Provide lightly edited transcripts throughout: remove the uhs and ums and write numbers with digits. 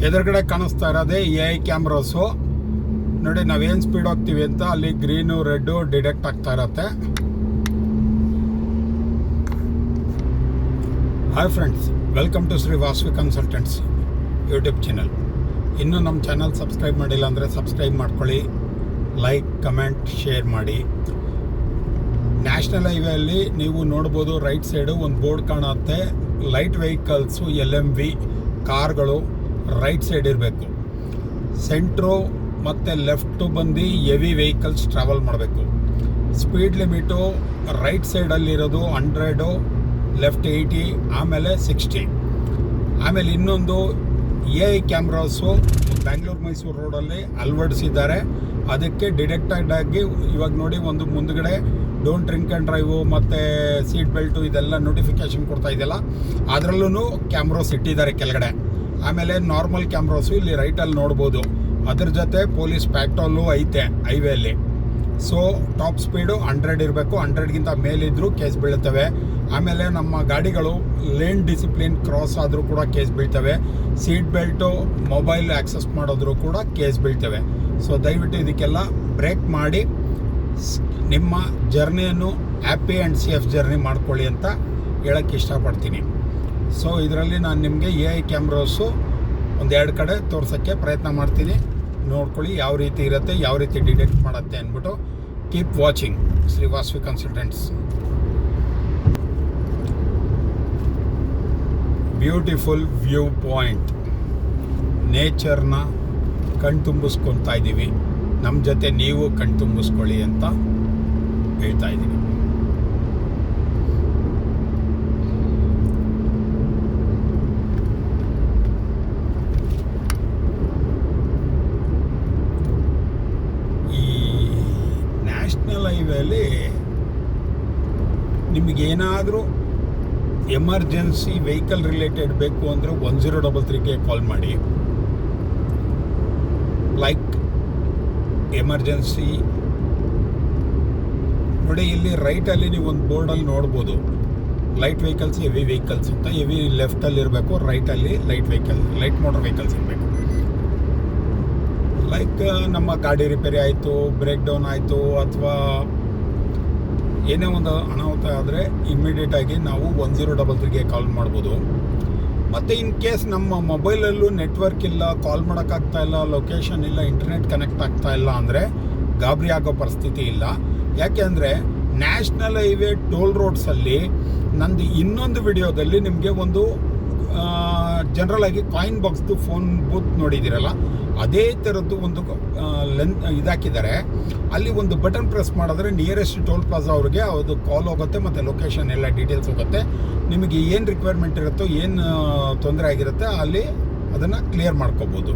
ಎದುರುಗಡೆ ಕಾಣಿಸ್ತಾ ಇರೋದೇ AI ಕ್ಯಾಮ್ರಾಸು. ನೋಡಿ, ನಾವೇನು ಸ್ಪೀಡ್ ಹೋಗ್ತೀವಿ ಅಂತ ಅಲ್ಲಿ ಗ್ರೀನು ರೆಡ್ಡು ಡಿಟೆಕ್ಟ್ ಆಗ್ತಾ ಇರತ್ತೆ. Hi friends, welcome to Shri Vasavi consultants YouTube channel. ಇನ್ನೂ ನಮ್ಮ ಚಾನಲ್ ಸಬ್ಸ್ಕ್ರೈಬ್ ಮಾಡಿಲ್ಲ ಅಂದರೆ ಸಬ್ಸ್ಕ್ರೈಬ್ ಮಾಡ್ಕೊಳ್ಳಿ, ಲೈಕ್, ಕಮೆಂಟ್, ಶೇರ್ ಮಾಡಿ. ನ್ಯಾಷನಲ್ ಹೈವೇಯಲ್ಲಿ ನೀವು ನೋಡ್ಬೋದು, ರೈಟ್ ಸೈಡು ಒಂದು ಬೋರ್ಡ್ ಕಾಣುತ್ತೆ. ಲೈಟ್ ವೆಹಿಕಲ್ಸು, LMV ಕಾರ್ಗಳು ರೈಟ್ ಸೈಡ್ ಇರಬೇಕು. ಸೆಂಟ್ರು ಮತ್ತು ಲೆಫ್ಟು ಬಂದು ಹೆವಿ ವೆಹಿಕಲ್ಸ್ ಟ್ರಾವೆಲ್ ಮಾಡಬೇಕು. ಸ್ಪೀಡ್ ಲಿಮಿಟು ರೈಟ್ ಸೈಡಲ್ಲಿರೋದು 100, ಲೆಫ್ಟ್ 80, ಆಮೇಲೆ 60. ಆಮೇಲೆ ಇನ್ನೊಂದು AI ಕ್ಯಾಮ್ರಾಸು ಬ್ಯಾಂಗ್ಳೂರು ಮೈಸೂರು ರೋಡಲ್ಲಿ ಅಳವಡಿಸಿದ್ದಾರೆ. ಅದಕ್ಕೆ ಡಿಟೆಕ್ಟೆಡ್ ಆಗಿ ಇವಾಗ ನೋಡಿ, ಒಂದು ಮುಂದ್ಗಡೆ ಡೋಂಟ್ ಡ್ರಿಂಕ್ ಆ್ಯಂಡ್ ಡ್ರೈವು ಮತ್ತು ಸೀಟ್ ಬೆಲ್ಟು ಇದೆಲ್ಲ ನೋಟಿಫಿಕೇಷನ್ ಕೊಡ್ತಾ ಇದೆಯಲ್ಲ, ಅದರಲ್ಲೂ ಕ್ಯಾಮ್ರಾಸ್ ಇಟ್ಟಿದ್ದಾರೆ ಕೆಳಗಡೆ. ಆಮೇಲೆ ನಾರ್ಮಲ್ ಕ್ಯಾಮ್ರಾಸು ಇಲ್ಲಿ ರೈಟಲ್ಲಿ ನೋಡ್ಬೋದು. ಅದ್ರ ಜೊತೆ ಪೊಲೀಸ್ ಪ್ಯಾಟ್ರೋಲು ಐತೆ ಹೈವೇಲಿ. ಸೊ ಟಾಪ್ ಸ್ಪೀಡು 100 ಇರಬೇಕು. 100ಗಿಂತ ಮೇಲಿದ್ದರೂ ಕೇಸ್ ಬೀಳ್ತವೆ. ಆಮೇಲೆ ನಮ್ಮ ಗಾಡಿಗಳು ಲೇನ್ ಡಿಸಿಪ್ಲಿನ್ ಕ್ರಾಸ್ ಆದರೂ ಕೂಡ ಕೇಸ್ ಬೀಳ್ತವೆ. ಸೀಟ್ ಬೆಲ್ಟು, ಮೊಬೈಲ್ ಆ್ಯಕ್ಸಸ್ ಮಾಡಿದ್ರೂ ಕೂಡ ಕೇಸ್ ಬೀಳ್ತವೆ. ಸೊ ದಯವಿಟ್ಟು ಇದಕ್ಕೆಲ್ಲ ಬ್ರೇಕ್ ಮಾಡಿ ನಿಮ್ಮ ಜರ್ನಿಯನ್ನು ಹ್ಯಾಪಿ ಆ್ಯಂಡ್ ಸೇಫ್ ಜರ್ನಿ ಮಾಡ್ಕೊಳ್ಳಿ ಅಂತ ಹೇಳೋಕ್ಕೆ ಇಷ್ಟಪಡ್ತೀನಿ. ಸೊ ಇದರಲ್ಲಿ ನಾನು ನಿಮಗೆ AI ಕ್ಯಾಮ್ರಾಸು ಒಂದೆರಡು ಕಡೆ ತೋರ್ಸೋಕ್ಕೆ ಪ್ರಯತ್ನ ಮಾಡ್ತೀನಿ. ನೋಡ್ಕೊಳ್ಳಿ ಯಾವ ರೀತಿ ಇರುತ್ತೆ, ಯಾವ ರೀತಿ ಡಿಟೆಕ್ಟ್ ಮಾಡುತ್ತೆ ಅಂದ್ಬಿಟ್ಟು. Keep watching Shri Vasavi consultants. Beautiful view point, ನೇಚರ್ನ ಕಣ್ತುಂಬಿಸ್ಕೊತಾ ಇದ್ದೀವಿ. ನಮ್ಮ ಜೊತೆ ನೀವು ಕಣ್ತುಂಬಿಸ್ಕೊಳ್ಳಿ ಅಂತ ಹೇಳ್ತಾ ಇದ್ದೀನಿ. ಈ ನ್ಯಾಷನಲ್ ಹೈವೇಲಿ ನಿಮಗೇನಾದರೂ ಎಮರ್ಜೆನ್ಸಿ ವೆಹಿಕಲ್ ರಿಲೇಟೆಡ್ ಬೇಕು ಅಂದರೆ 1033ಗೆ ಕಾಲ್ ಮಾಡಿ. ಲೈಕ್ ಎಮರ್ಜೆನ್ಸಿ ನೋಡಿ, ಇಲ್ಲಿ ರೈಟಲ್ಲಿ ನೀವು ಒಂದು ಬೋರ್ಡಲ್ಲಿ ನೋಡ್ಬೋದು, ಲೈಟ್ ವೆಹಿಕಲ್ಸ್, ಹೆವಿ ವೆಹಿಕಲ್ಸ್ ಅಂತ. ಹೆವಿ ಲೆಫ್ಟಲ್ಲಿ ಇರಬೇಕು, ರೈಟಲ್ಲಿ light vehicle, light motor vehicles ಇರಬೇಕು. ಲೈಕ್ ನಮ್ಮ ಗಾಡಿ ರಿಪೇರಿ ಆಯಿತು, ಬ್ರೇಕ್ ಡೌನ್ ಆಯಿತು, ಅಥವಾ ಏನೇ ಒಂದು ಅನಾಹುತ ಆದರೆ ಇಮ್ಮಿಡಿಯೇಟಾಗಿ ನಾವು 1033ಗೆ ಕಾಲ್ ಮಾಡ್ಬೋದು. ಮತ್ತು ಇನ್ ಕೇಸ್ ನಮ್ಮ ಮೊಬೈಲಲ್ಲೂ ನೆಟ್ವರ್ಕ್ ಇಲ್ಲ, ಕಾಲ್ ಮಾಡೋಕ್ಕಾಗ್ತಾ ಇಲ್ಲ, ಲೊಕೇಶನ್ ಇಲ್ಲ, ಇಂಟರ್ನೆಟ್ ಕನೆಕ್ಟ್ ಆಗ್ತಾ ಇಲ್ಲ ಅಂದರೆ ಗಾಬರಿ ಆಗೋ ಪರಿಸ್ಥಿತಿ ಇಲ್ಲ. ಯಾಕೆ ಅಂದರೆ ನ್ಯಾಷನಲ್ ಹೈವೇ ಟೋಲ್ ರೋಡ್ಸಲ್ಲಿ ನಂದು ಇನ್ನೊಂದು ವಿಡಿಯೋದಲ್ಲಿ ನಿಮಗೆ ಒಂದು ಜನರಲ್ ಆಗಿ ಕಾಯಿನ್ ಬಾಕ್ಸ್ದು ಫೋನ್ ಬೂತ್ ನೋಡಿದ್ದೀರಲ್ಲ, ಅದೇ ಥರದ್ದು ಒಂದು ಇದಾಕಿದ್ದಾರೆ. ಅಲ್ಲಿ ಒಂದು ಬಟನ್ ಪ್ರೆಸ್ ಮಾಡಿದ್ರೆ ನಿಯರೆಸ್ಟ್ ಟೋಲ್ ಪ್ಲಾಜಾ ಅವ್ರಿಗೆ ಅದು ಕಾಲ್ ಹೋಗುತ್ತೆ ಮತ್ತು ಲೊಕೇಶನ್ ಎಲ್ಲ ಡೀಟೇಲ್ಸ್ ಹೋಗುತ್ತೆ. ನಿಮಗೆ ಏನು ರಿಕ್ವೈರ್ಮೆಂಟ್ ಇರುತ್ತೋ, ಏನು ತೊಂದರೆ ಆಗಿರುತ್ತೆ ಅಲ್ಲಿ ಅದನ್ನು ಕ್ಲಿಯರ್ ಮಾಡ್ಕೋಬೋದು.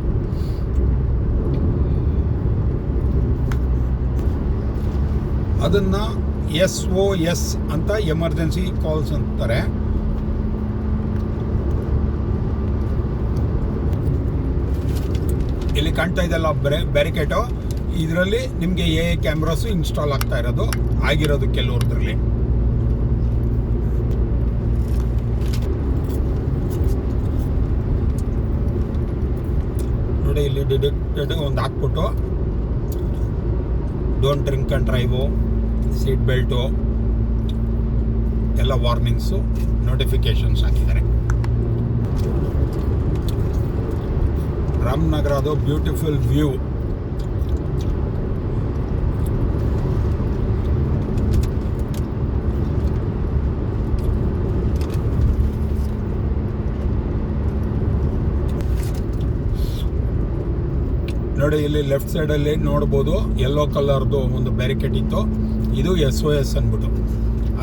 ಅದನ್ನು SOS ಅಂತ ಎಮರ್ಜೆನ್ಸಿ ಕಾಲ್ಸ್ ಅಂತಾರೆ. ಇಲ್ಲಿ ಕಾಣ್ತಾ ಇದೆಯಲ್ಲ ಬ್ಯಾರಿಕೇಟು, ಇದರಲ್ಲಿ ನಿಮಗೆ AI ಕ್ಯಾಮ್ರಾಸು ಇನ್ಸ್ಟಾಲ್ ಆಗ್ತಾ ಇರೋದು, ಆಗಿರೋದು ಕೆಲವ್ರದ್ರಲ್ಲಿ. ನೋಡಿ, ಇಲ್ಲಿ ಡಿಟೆಕ್ಟೆಡ್ ಒಂದು ಹಾಕ್ಬಿಟ್ಟು don't drink and drive, seat belt ಎಲ್ಲ ವಾರ್ನಿಂಗ್ಸು, ನೋಟಿಫಿಕೇಶನ್ಸ್ ಹಾಕಿದ್ದಾರೆ. ರಾಮನಗರದು ಬ್ಯೂಟಿಫುಲ್ ವ್ಯೂ. ನೋಡಿ, ಇಲ್ಲಿ ಲೆಫ್ಟ್ ಸೈಡಲ್ಲಿ ನೋಡ್ಬೋದು, ಯೆಲ್ಲೋ ಕಲರ್ದು ಒಂದು ಬ್ಯಾರಿಕೇಡ್ ಇತ್ತು. ಇದು SOS ಅಂದ್ಬಿಟ್ಟು.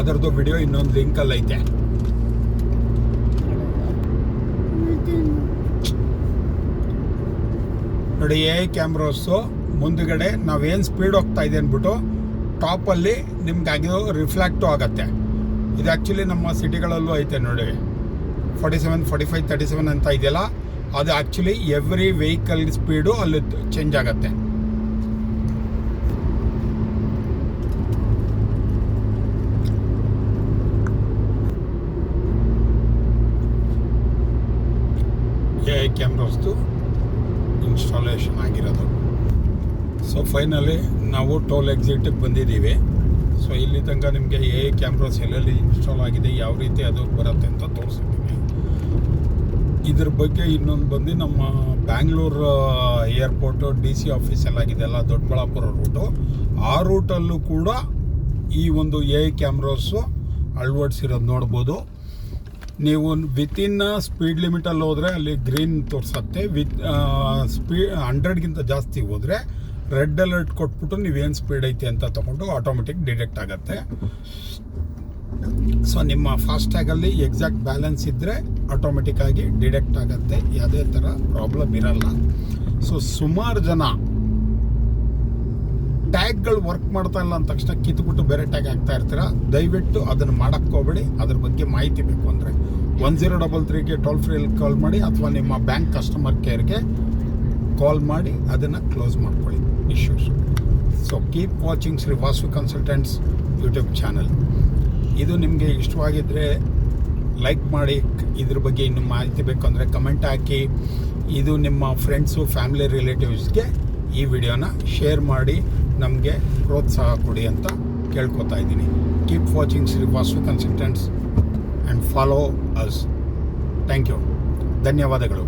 ಅದರದ್ದು ವಿಡಿಯೋ ಇನ್ನೊಂದು ಲಿಂಕಲ್ಲಿ ಐತೆ. ನೋಡಿ, AI ಕ್ಯಾಮ್ರಾಸು ಮುಂದುಗಡೆ ನಾವೇನು ಸ್ಪೀಡ್ ಹೋಗ್ತಾ ಇದೆ ಅಂದ್ಬಿಟ್ಟು ಟಾಪಲ್ಲಿ ನಿಮ್ಗೆ ಆಗಿರೋ ರಿಫ್ಲೆಕ್ಟು ಆಗುತ್ತೆ. ಇದು ಆ್ಯಕ್ಚುಲಿ ನಮ್ಮ ಸಿಟಿಗಳಲ್ಲೂ ಐತೆ ನೋಡಿ, 47, 45, 37 ಅಂತ ಇದೆಯಲ್ಲ, ಅದು ಆ್ಯಕ್ಚುಲಿ ಎವ್ರಿ ವೆಹಿಕಲ್ ಸ್ಪೀಡು ಅಲ್ಲಿ ಚೇಂಜ್ ಆಗುತ್ತೆ. AI ಕ್ಯಾಮ್ರಾಸ್ದು ಇನ್ಸ್ಟಾಲೇಷನ್ ಆಗಿರೋದು. ಸೊ ಫೈನಲಿ ನಾವು ಟೋಲ್ ಎಕ್ಸಿಟಿಗೆ ಬಂದಿದ್ದೀವಿ. ಸೊ ಇಲ್ಲಿ ತನಕ ನಿಮಗೆ ಎ ಕ್ಯಾಮ್ರಾಸ್ ಎಲ್ಲೆಲ್ಲಿ ಇನ್ಸ್ಟಾಲ್ ಆಗಿದೆ, ಯಾವ ರೀತಿ ಅದು ಬರುತ್ತೆ ಅಂತ ತೋರಿಸಿದ್ದೀನಿ. ಇದ್ರ ಬಗ್ಗೆ ಇನ್ನೊಂದು ಬಂದು ನಮ್ಮ ಬ್ಯಾಂಗ್ಳೂರು ಏರ್ಪೋರ್ಟು DC ಆಫೀಸ್ ಎಲ್ಲ ಆಗಿದೆಯಲ್ಲ, ದೊಡ್ಡಬಳ್ಳಾಪುರ ರೂಟು, ಆ ರೂಟಲ್ಲೂ ಕೂಡ ಈ ಒಂದು ಎ ಕ್ಯಾಮ್ರಾಸು ಅಳವಡಿಸಿರೋದು ನೋಡ್ಬೋದು. ನೀವು ವಿತಿನ್ ಸ್ಪೀಡ್ ಲಿಮಿಟಲ್ಲಿ ಹೋದರೆ ಅಲ್ಲಿ ಗ್ರೀನ್ ತೋರಿಸುತ್ತೆ, ವಿತ್ 100ಗಿಂತ ಜಾಸ್ತಿ ಹೋದರೆ ರೆಡ್ ಅಲರ್ಟ್ ಕೊಟ್ಬಿಟ್ಟು ನೀವೇನು ಸ್ಪೀಡ್ ಐತೆ ಅಂತ ತೊಗೊಂಡು ಆಟೋಮೆಟಿಕ್ ಡಿಟೆಕ್ಟ್ ಆಗುತ್ತೆ. ಸೊ ನಿಮ್ಮ ಫಾಸ್ಟ್ಯಾಗಲ್ಲಿ ಎಕ್ಸಾಕ್ಟ್ ಬ್ಯಾಲೆನ್ಸ್ ಇದ್ದರೆ ಆಟೋಮೆಟಿಕ್ಕಾಗಿ ಡಿಟೆಕ್ಟ್ ಆಗುತ್ತೆ, ಯಾವುದೇ ಥರ ಪ್ರಾಬ್ಲಮ್ ಇರಲ್ಲ. ಸೊ ಸುಮಾರು ಜನ ಟ್ಯಾಗ್ಗಳು ವರ್ಕ್ ಮಾಡ್ತಾ ಇಲ್ಲ ಅಂದ ತಕ್ಷಣ ಕಿತ್ಬಿಟ್ಟು ಬೇರೆ ಟ್ಯಾಗ್ ಹಾಕ್ತಾ ಇರ್ತೀರ. ದಯವಿಟ್ಟು ಅದನ್ನು ಮಾಡೋಕ್ಕೆ ಹೋಗಬೇಡಿ. ಅದ್ರ ಬಗ್ಗೆ ಮಾಹಿತಿ ಬೇಕು ಅಂದರೆ 1033ಗೆ ಟೋಲ್ ಫ್ರೀಯಲ್ಲಿ ಕಾಲ್ ಮಾಡಿ, ಅಥವಾ ನಿಮ್ಮ ಬ್ಯಾಂಕ್ ಕಸ್ಟಮರ್ ಕೇರ್ಗೆ ಕಾಲ್ ಮಾಡಿ ಅದನ್ನು ಕ್ಲೋಸ್ ಮಾಡ್ಕೊಳ್ಳಿ issues. So keep watching Shri Vasu consultants YouTube channel. ಇದು ನಿಮಗೆ ಇಷ್ಟವಾಗಿದ್ದರೆ ಲೈಕ್ ಮಾಡಿ. ಇದ್ರ ಬಗ್ಗೆ ಇನ್ನೂ ಮಾಹಿತಿ ಬೇಕು ಅಂದರೆ ಕಮೆಂಟ್ ಹಾಕಿ. ಇದು ನಿಮ್ಮ ಫ್ರೆಂಡ್ಸು, ಫ್ಯಾಮಿಲಿ, ರಿಲೇಟಿವ್ಸ್ಗೆ ಈ ವಿಡಿಯೋನ ಶೇರ್ ಮಾಡಿ ನಮಗೆ ಪ್ರೋತ್ಸಾಹ ಕೊಡಿ ಅಂತ ಕೇಳ್ಕೊತಾ ಇದ್ದೀನಿ. Keep watching Shri Vasu consultants and follow us. Thank you. ಧನ್ಯವಾದಗಳು.